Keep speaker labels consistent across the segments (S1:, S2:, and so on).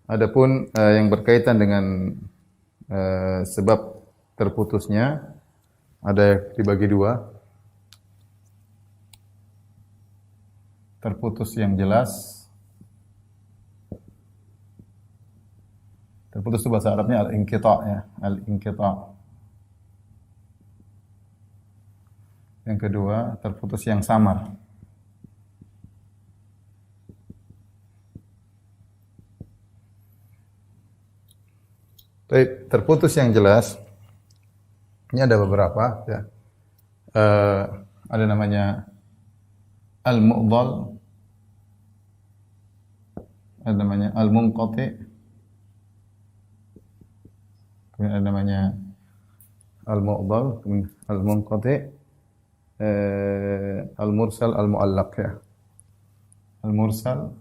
S1: Adapun yang berkaitan dengan sebab terputusnya ada dibagi dua. Terputus yang jelas. Terputus itu bahasa Arabnya al-inqita' ya, al-inqita'. Yang kedua, terputus yang samar. Terputus yang jelas, ini ada beberapa ya. Ada namanya al-mu'dhal, ada namanya al-munqati', kemudian ada namanya al-mu'dhal, kemudian al-munqati', al-mursal, al-mu'allaq ya. Al-mursal,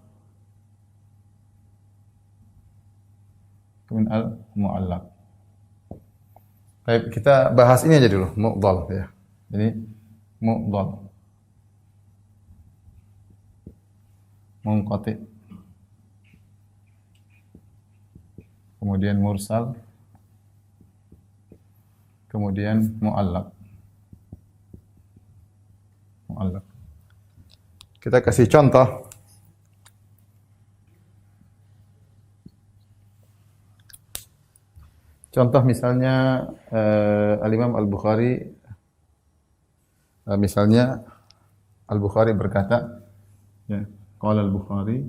S1: kemudian al-mu'allaq. Baik, kita bahas ini aja dulu, mu'dhal ya. Jadi mu'dhal, munqati', kemudian mursal, kemudian mu'allaq. Mu'allaq. Kita kasih contoh. Contoh misalnya Al-Imam Al-Bukhari, misalnya Al-Bukhari berkata, ya, qala Al-Bukhari,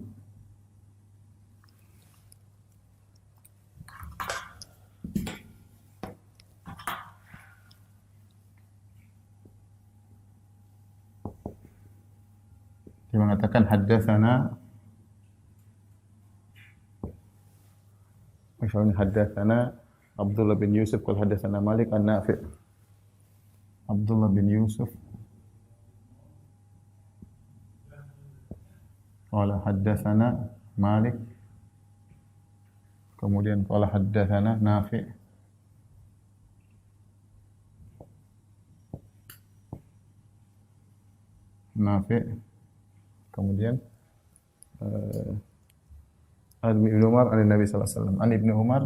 S1: dia mengatakan haddatsana, misalnya haddatsana Abdullah bin Yusuf qala haddatsana Malik an-Nafi'. Abdullah bin Yusuf qala haddatsana Malik, kemudian qala haddatsana Nafi'. Nafi', kemudian Ibnu Umar an Nabi sallallahu alaihi wasallam, an Ibnu Umar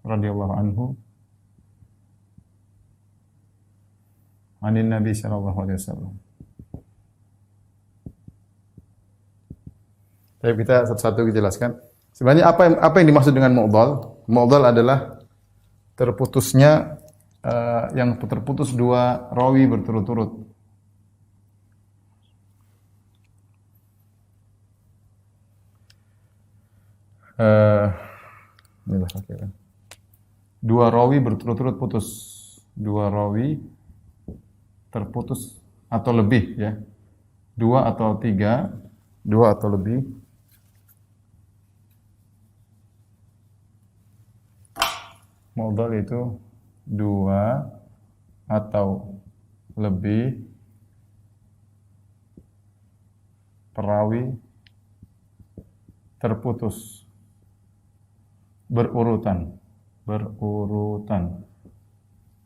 S1: radhiyallahu anhu anin Nabi sallallahu alaihi wasallam. Tapi kita satu-satu jelaskan. Sebenarnya apa yang dimaksud dengan mu'dhal? Mu'dhal adalah terputusnya yang terputus dua rawi berturut-turut. Inilah akhirnya. Dua rawi berturut-turut putus. Dua rawi terputus atau lebih ya. Dua atau tiga, dua atau lebih. Mu'dhal itu dua atau lebih perawi terputus berurutan.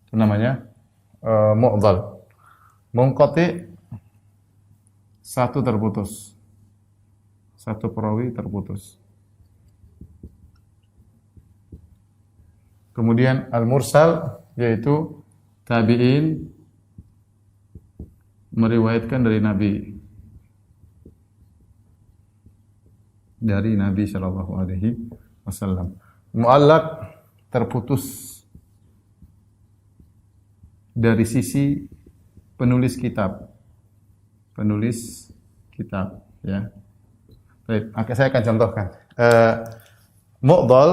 S1: Itu namanya mu'dhal. Munqati, satu terputus. Satu perawi terputus. Kemudian al-mursal, yaitu tabi'in meriwayatkan dari Nabi sallallahu alaihi wasallam. Mu'allaq, terputus dari sisi penulis kitab. Penulis kitab ya. Baik, saya akan contohkan. Mu'dhal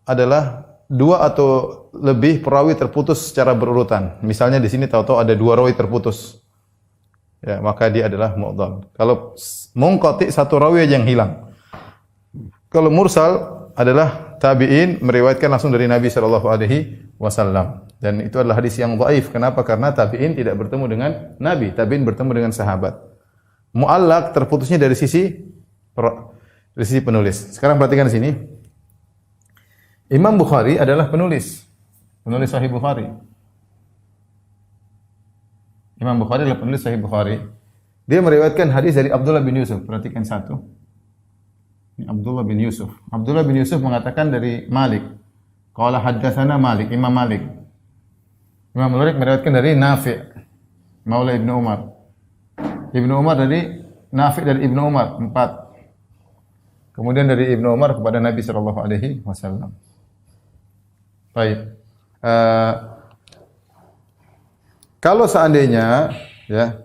S1: adalah dua atau lebih perawi terputus secara berurutan. Misalnya di sini tahu-tahu ada dua rawi terputus. Ya, maka dia adalah mu'dhal. Kalau munqati, satu rawi aja yang hilang. Kalau mursal adalah tabi'in meriwayatkan langsung dari Nabi sallallahu alaihi wasallam. Dan itu adalah hadis yang dhaif. Kenapa? Karena tabi'in tidak bertemu dengan Nabi, tabi'in bertemu dengan sahabat. Mu'allaq terputusnya dari sisi penulis. Sekarang perhatikan di sini. Imam Bukhari adalah penulis Sahih Bukhari. Imam Bukhari adalah penulis Sahih Bukhari. Dia meriwayatkan hadis dari Abdullah bin Yusuf. Perhatikan satu. Ini Abdullah bin Yusuf. Abdullah bin Yusuf mengatakan dari Malik. Qala haddatsana Malik, Imam Malik. Imam Malik meriwayatkan dari Nafi', Maula Ibnu Umar. Ibnu Umar dari Nafi' dari Ibnu Umar, 4. Kemudian dari Ibnu Umar kepada Nabi sallallahu alaihi wasallam. Baik. Kalau seandainya ya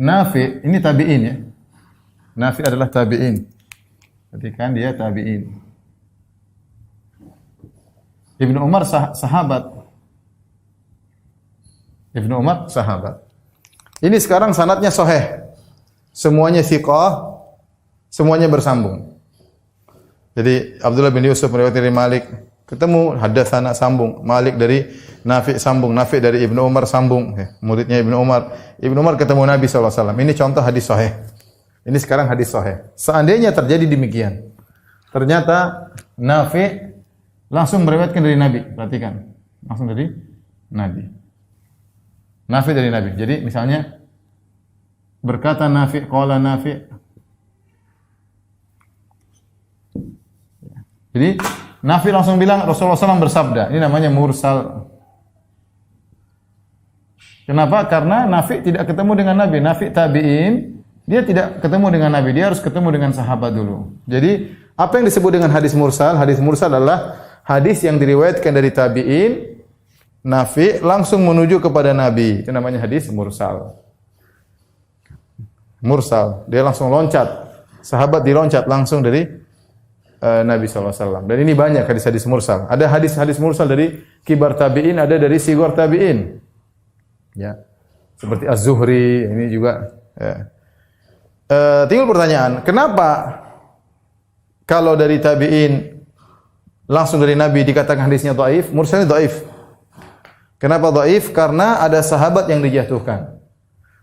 S1: Nafi' ini tabi'in ya. Nafi' adalah tabi'in. Perhatikan dia tabi'in. Ibnu Umar sahabat. Ibnu Umar sahabat. Ini sekarang sanadnya sahih. Semuanya thiqah, semuanya bersambung. Jadi Abdullah bin Yusuf meriwayatkan dari Malik, ketemu hadatsana sambung, Malik dari Nafi' sambung, Nafi' dari Ibnu Umar sambung, muridnya Ibnu Umar. Ibnu Umar ketemu Nabi SAW. Ini contoh hadis sahih. Ini sekarang hadis sahih. Seandainya terjadi demikian, ternyata Nafi' langsung meriwayatkan dari Nabi. Perhatikan, langsung dari Nabi. Nafi' dari Nabi. Jadi misalnya berkata Nafi', qala Nafi'. Jadi Nafi' langsung bilang Rasulullah SAW bersabda. Ini namanya mursal. Kenapa? Karena Nafi' tidak ketemu dengan Nabi. Nafi' tabi'in, dia tidak ketemu dengan Nabi. Dia harus ketemu dengan sahabat dulu. Jadi apa yang disebut dengan hadis mursal? Hadis mursal adalah hadis yang diriwayatkan dari tabi'in, Nafi' langsung menuju kepada Nabi. Itu namanya hadis mursal. Mursal, dia langsung loncat. Sahabat diloncat langsung dari Nabi SAW. Dan ini banyak hadis-hadis mursal. Ada hadis-hadis mursal dari kibar tabi'in, ada dari sigar tabi'in. Ya. Seperti Az-Zuhri, ini juga. Ya. Tinggal pertanyaan, kenapa kalau dari tabi'in langsung dari Nabi dikatakan hadisnya dhaif, mursalnya dhaif? Kenapa dhaif? Karena ada sahabat yang dijatuhkan.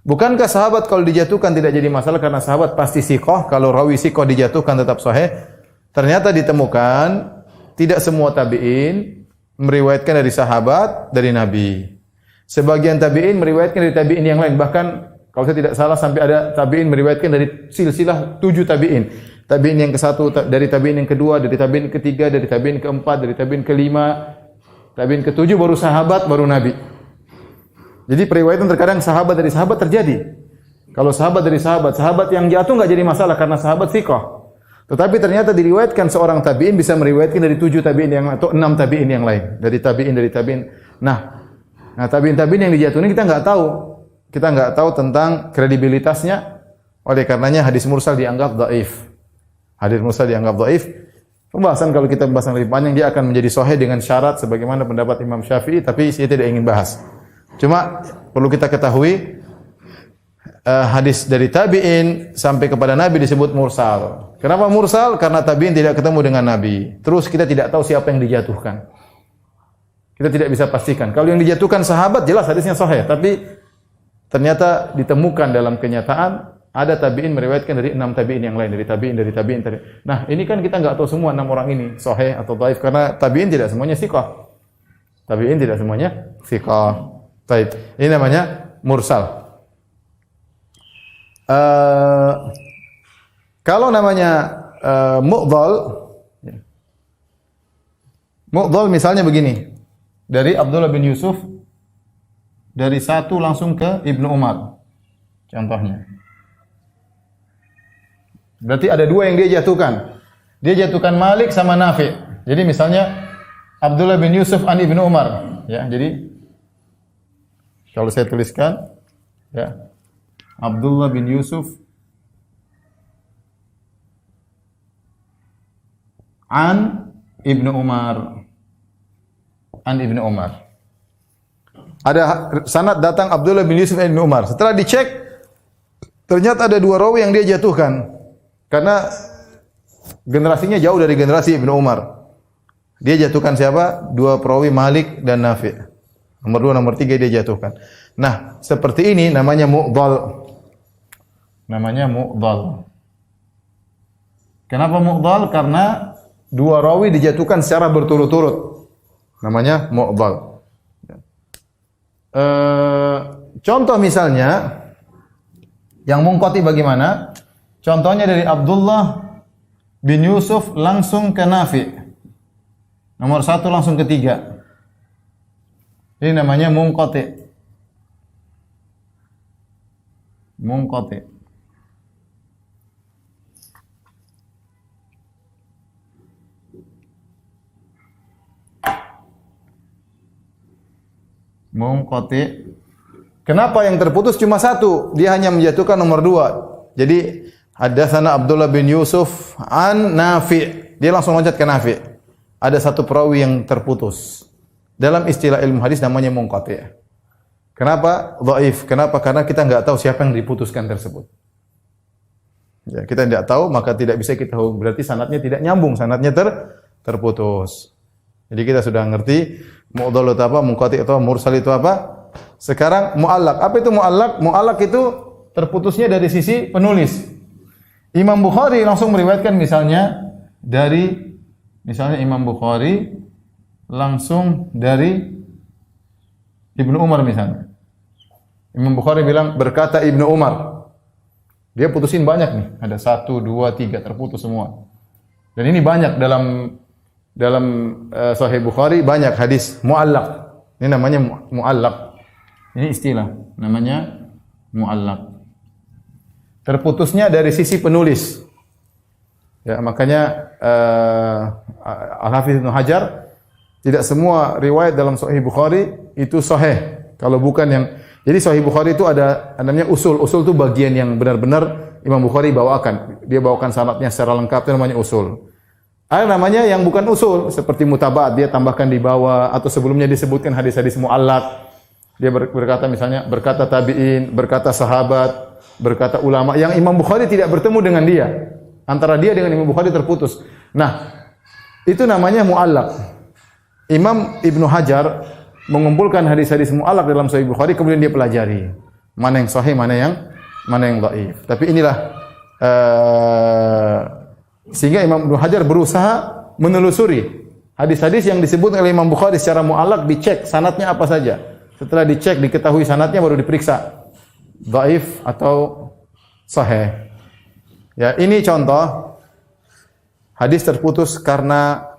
S1: Bukankah sahabat kalau dijatuhkan tidak jadi masalah karena sahabat pasti siqah, kalau rawi siqah dijatuhkan tetap sahih? Ternyata ditemukan tidak semua tabi'in meriwayatkan dari sahabat dari Nabi. Sebagian tabi'in meriwayatkan dari tabi'in yang lain. Bahkan kalau saya tidak salah sampai ada tabi'in meriwayatkan dari silsilah 7 tabi'in. Tabi'in yang ke-1, dari tabi'in yang kedua, dari tabi'in ketiga, dari tabi'in keempat, dari tabi'in kelima, tabi'in ke-7 baru sahabat, baru Nabi. Jadi periwayatan terkadang sahabat dari sahabat terjadi. Kalau sahabat dari sahabat, sahabat yang jatuh enggak jadi masalah karena sahabat thiqah. Tetapi ternyata diriwayatkan seorang tabi'in bisa meriwayatkan dari 7 tabi'in yang atau 6 tabi'in yang lain, dari tabi'in. Nah, tabi'in yang dijatuhin kita enggak tahu. Kita enggak tahu tentang kredibilitasnya. Oleh karenanya hadis mursal dianggap dhaif. Hadis mursal dianggap dhaif. Pembahasan kalau kita membahas lebih panjang dia akan menjadi sahih dengan syarat sebagaimana pendapat Imam Syafi'i, tapi saya tidak ingin bahas. Cuma perlu kita ketahui hadis dari tabi'in sampai kepada Nabi disebut mursal. Kenapa mursal? Karena tabi'in tidak ketemu dengan Nabi. Terus kita tidak tahu siapa yang dijatuhkan. Kita tidak bisa pastikan. Kalau yang dijatuhkan sahabat jelas hadisnya sahih, tapi ternyata ditemukan dalam kenyataan ada tabi'in meriwayatkan dari 6 tabi'in yang lain, dari tabi'in. Nah, ini kan kita enggak tahu semua 6 orang ini sahih atau dhaif karena tabi'in tidak semuanya thiqah. Tabi'in tidak semuanya thiqah. Baik, ini namanya mursal. Kalau namanya mu'dhal misalnya begini. Dari Abdullah bin Yusuf dari 1 langsung ke Ibnu Umar. Contohnya. Berarti ada 2 yang dia jatuhkan. Dia jatuhkan Malik sama Nafi'. Jadi misalnya Abdullah bin Yusuf an Ibnu Umar, ya. Jadi kalau saya tuliskan ya, Abdullah bin Yusuf an Ibnu Umar. An Ibnu Umar. Ada sanad datang Abdullah bin Yusuf an Ibnu Umar. Setelah dicek ternyata ada 2 rawi yang dia jatuhkan. Karena generasinya jauh dari generasi Ibnu Umar. Dia jatuhkan siapa? 2 perawi Malik dan Nafi'. Nomor 2, nomor 3 dia jatuhkan. Nah, seperti ini namanya mu'dhal. Namanya mu'dhal. Kenapa mu'dhal? Karena 2 rawi dijatuhkan secara berturut-turut. Namanya mu'dhal. Contoh misalnya Yang munqati bagaimana? Contohnya dari Abdullah bin Yusuf langsung ke Nafi. Nomor 1 langsung ke 3. Ini namanya munqati. Munqati. Munqati. Kenapa yang terputus cuma 1? Dia hanya menjatuhkan nomor 2. Jadi hadatsana Abdullah bin Yusuf an Nafi. Dia langsung loncat ke Nafi. Ada 1 perawi yang terputus. Dalam istilah ilmu hadis namanya munqati. Kenapa dhaif? Kenapa? Karena kita enggak tahu siapa yang diputuskan tersebut. Ya, kita tidak tahu maka tidak bisa kita tahu. Berarti sanadnya tidak nyambung, sanadnya terputus. Jadi kita sudah ngerti mu'dhal itu apa, munqati itu apa, mursal itu apa. Sekarang mu'allaq. Apa itu mu'allaq? Mu'allaq itu terputusnya dari sisi penulis. Imam Bukhari langsung meriwayatkan misalnya Imam Bukhari langsung dari Ibnu Umar misalnya. Imam Bukhari bilang berkata Ibnu Umar. Dia putusin banyak nih, ada 1, 2, 3 terputus semua. Dan ini banyak dalam Sahih Bukhari banyak hadis mu'allaq. Ini namanya mu'allaq. Ini istilah namanya mu'allaq. Terputusnya dari sisi penulis. Ya, makanya Al-Hafiz Ibnu Hajar tidak semua riwayat dalam Sahih Bukhari itu sahih. Kalau bukan yang jadi Sahih Bukhari itu ada namanya usul. Usul itu bagian yang benar-benar Imam Bukhari bawakan. Dia bawakan sanadnya secara lengkap, itu namanya usul. Ada namanya yang bukan usul seperti mutabaat, dia tambahkan di bawah atau sebelumnya disebutkan hadis-hadis mu'allaq. Dia berkata misalnya berkata tabi'in, berkata sahabat, berkata ulama yang Imam Bukhari tidak bertemu dengan dia. Antara dia dengan Imam Bukhari terputus. Nah, itu namanya mu'allaq. Imam Ibnu Hajar mengumpulkan hadis-hadis mu'allaq dalam Sahih Bukhari, kemudian dia pelajari mana yang sahih, mana yang dhaif. Tapi inilah sehingga Imam Ibnu Hajar berusaha menelusuri hadis-hadis yang disebut oleh Imam Bukhari secara mu'allaq, dicek sanadnya apa saja. Setelah dicek diketahui sanadnya baru diperiksa dhaif atau sahih. Ya, ini contoh hadis terputus karena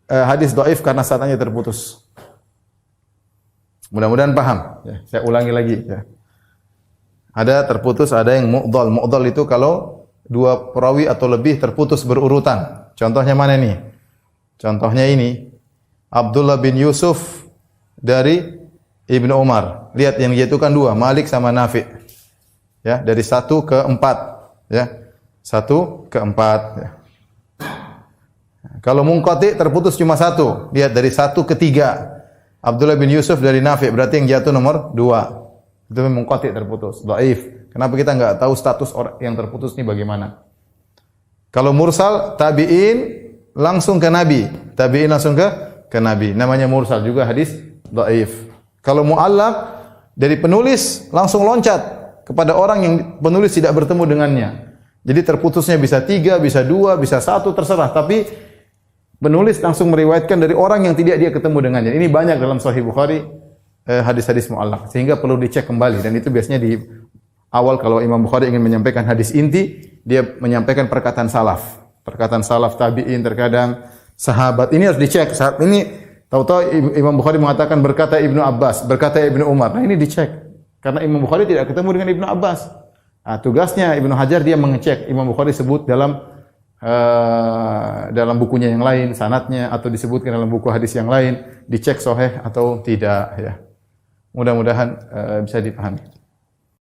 S1: hadis dhaif karena sanadnya terputus. Mudah-mudahan paham. Ya, saya ulangi lagi. Ya. Ada terputus, ada yang mu'dhal. Mu'dhal itu kalau 2 perawi atau lebih terputus berurutan. Contohnya mana nih? Contohnya ini. Abdullah bin Yusuf dari Ibnu Umar. Lihat yang dijatuhkan 2, Malik sama Nafi. Ya, dari 1 ke 4. Ya. 1 ke 4. Ya. Kalau munqati terputus cuma 1. Lihat dari 1 ke 3. Abdullah bin Yusuf dari Nafi, berarti yang jatuh nomor 2. Itu munqati terputus, dhaif. Kenapa kita enggak tahu status orang yang terputus ini bagaimana? Kalau mursal tabi'in langsung ke Nabi, tabi'in langsung ke Nabi. Namanya mursal juga hadis dhaif. Kalau mu'allaq dari penulis langsung loncat kepada orang yang penulis tidak bertemu dengannya. Jadi terputusnya bisa 3, bisa 2, bisa 1 terserah, tapi penulis langsung meriwayatkan dari orang yang tidak dia ketemu dengannya. Ini banyak dalam Sahih Bukhari hadis-hadis mu'allaq, sehingga perlu dicek kembali. Dan itu biasanya di awal kalau Imam Bukhari ingin menyampaikan hadis inti, dia menyampaikan perkataan salaf. Perkataan salaf tabi'in, terkadang sahabat. Ini harus dicek. Saat ini tahu-tahu Imam Bukhari mengatakan berkata Ibnu Abbas, berkata Ibnu Umar. Nah, ini dicek. Karena Imam Bukhari tidak ketemu dengan Ibnu Abbas. Nah, tugasnya Ibnu Hajar dia mengecek Imam Bukhari sebut dalam bukunya yang lain sanadnya atau disebutkan dalam buku hadis yang lain, dicek sahih atau tidak, ya. Mudah-mudahan bisa dipahami.